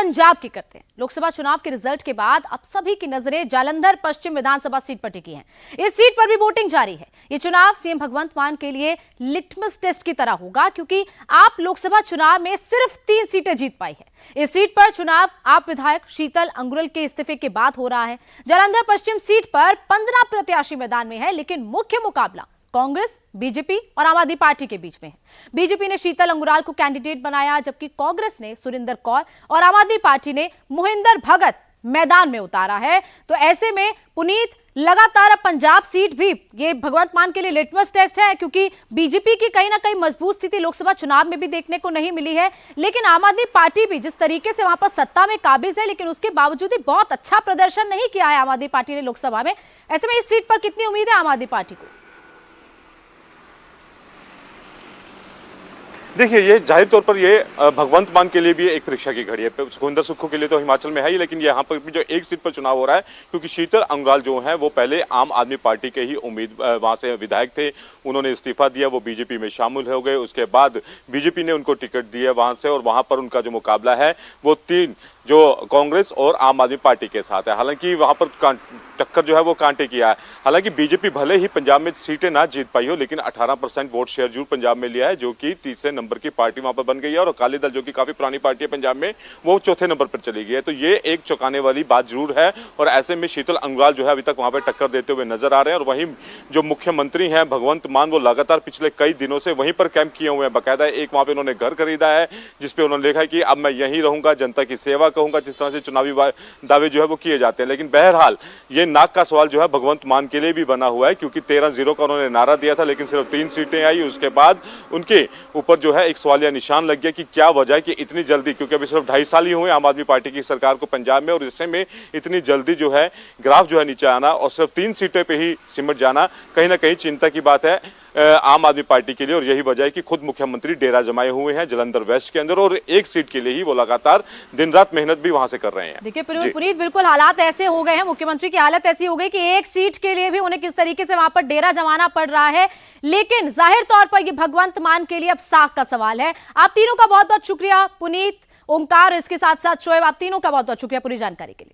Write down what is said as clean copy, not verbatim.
पंजाब की करते हैं। लोकसभा चुनाव के रिजल्ट के बाद अब सभी की नजरें जालंधर पश्चिम विधानसभा सीट पर टिकी हैं। इस सीट पर भी वोटिंग जारी है। ये चुनाव सीएम भगवंत मान के लिए लिटमस टेस्ट की तरह होगा, क्योंकि आप लोकसभा चुनाव में सिर्फ 3 सीटें जीत पाई है। इस सीट पर चुनाव आप विधायक शीतल अंगुरल के इस्तीफे के बाद हो रहा है। जालंधर पश्चिम सीट पर 15 प्रत्याशी मैदान में है, लेकिन मुख्य मुकाबला कांग्रेस, बीजेपी और आम आदमी पार्टी के बीच में है। बीजेपी ने शीतल अंगुराल को कैंडिडेट बनाया, जबकि कांग्रेस ने सुरिंदर कौर और आम आदमी पार्टी ने मोहिंदर भगत मैदान में उतारा है। तो ऐसे में पुनीत, लगातार अब पंजाब सीट भी ये भगवंत मान के लिए लिटमस टेस्ट है, क्योंकि बीजेपी की कहीं ना कहीं मजबूत स्थिति लोकसभा चुनाव में भी देखने को नहीं मिली है। लेकिन आम आदमी पार्टी भी जिस तरीके से वहां पर सत्ता में काबिज है, लेकिन उसके बावजूद ही बहुत अच्छा प्रदर्शन नहीं किया है आम आदमी पार्टी ने लोकसभा में। ऐसे में इस सीट पर कितनी उम्मीद है आम आदमी पार्टी को? देखिए, ये जाहिर तौर पर ये भगवंत मान के लिए भी एक परीक्षा की घड़ी है। सुखविंदर सुक्खू के लिए तो हिमाचल में है ही, लेकिन यहाँ पर भी जो एक सीट पर चुनाव हो रहा है, क्योंकि शीतल अंगुराल जो है वो पहले आम आदमी पार्टी के ही वहां से विधायक थे। उन्होंने इस्तीफा दिया, वो बीजेपी में शामिल हो गए। उसके बाद बीजेपी ने उनको टिकट दिया वहां से, और वहां पर उनका जो मुकाबला है वो 3 जो कांग्रेस और आम आदमी पार्टी के साथ है। हालांकि वहां पर टक्कर जो है वो कांटे की है। हालांकि बीजेपी भले ही पंजाब में सीटें ना जीत पाई हो, लेकिन 18% वोट शेयर जरूर पंजाब में लिया है, जो कि तीसरे नंबर की पार्टी वहां पर बन गई है। और अकाली दल, जो कि काफी पुरानी पार्टी है पंजाब में, वो चौथे नंबर पर चली गई है। तो ये एक चौंकाने वाली बात जरूर है। और ऐसे में शीतल अंगुराल जो है अभी तक वहां पर टक्कर देते हुए नजर आ रहे हैं। और वहीं जो मुख्यमंत्री हैं भगवंत मान, वो लगातार पिछले कई दिनों से वहीं पर कैंप किए हुए हैं। बाकायदा एक वहां पर उन्होंने घर खरीदा है, जिसपे उन्होंने लिखा है कि अब मैं यहीं रहूंगा, जनता की सेवा करूंगा, जिस तरह से चुनावी दावे जो है वो किए जाते हैं। लेकिन बहरहाल ये नाक का सवाल जो है भगवंत मान के लिए भी बना हुआ है, क्योंकि 13-0 का उन्होंने नारा दिया था, लेकिन सिर्फ 3 सीटें आई। उसके बाद उनके ऊपर जो है एक सवालिया निशान लग गया कि क्या वजह है कि इतनी जल्दी, क्योंकि अभी सिर्फ 2.5 साल ही हुए आम आदमी पार्टी की सरकार को पंजाब में, और इससे में इतनी जल्दी जो है ग्राफ जो है नीचे आना और सिर्फ 3 सीटें पे ही सिमट जाना कहीं ना कहीं चिंता की बात है आम आदमी पार्टी के लिए। और यही वजह है कि खुद मुख्यमंत्री डेरा जमाए हुए हैं जालंधर वेस्ट के अंदर, और एक सीट के लिए ही वो लगातार दिन रात मेहनत भी वहां से कर रहे हैं। देखिए पुनीत, बिल्कुल हालात ऐसे हो गए हैं, मुख्यमंत्री की हालत ऐसी हो गई कि एक सीट के लिए भी उन्हें किस तरीके से वहां पर डेरा जमाना पड़ रहा है। लेकिन जाहिर तौर पर यह भगवंत मान के लिए अब साख का सवाल है। आप तीनों का बहुत बहुत शुक्रिया, पुनीत, ओंकार, इसके साथ साथ शोएब, आप तीनों का बहुत बहुत शुक्रिया पूरी जानकारी के लिए।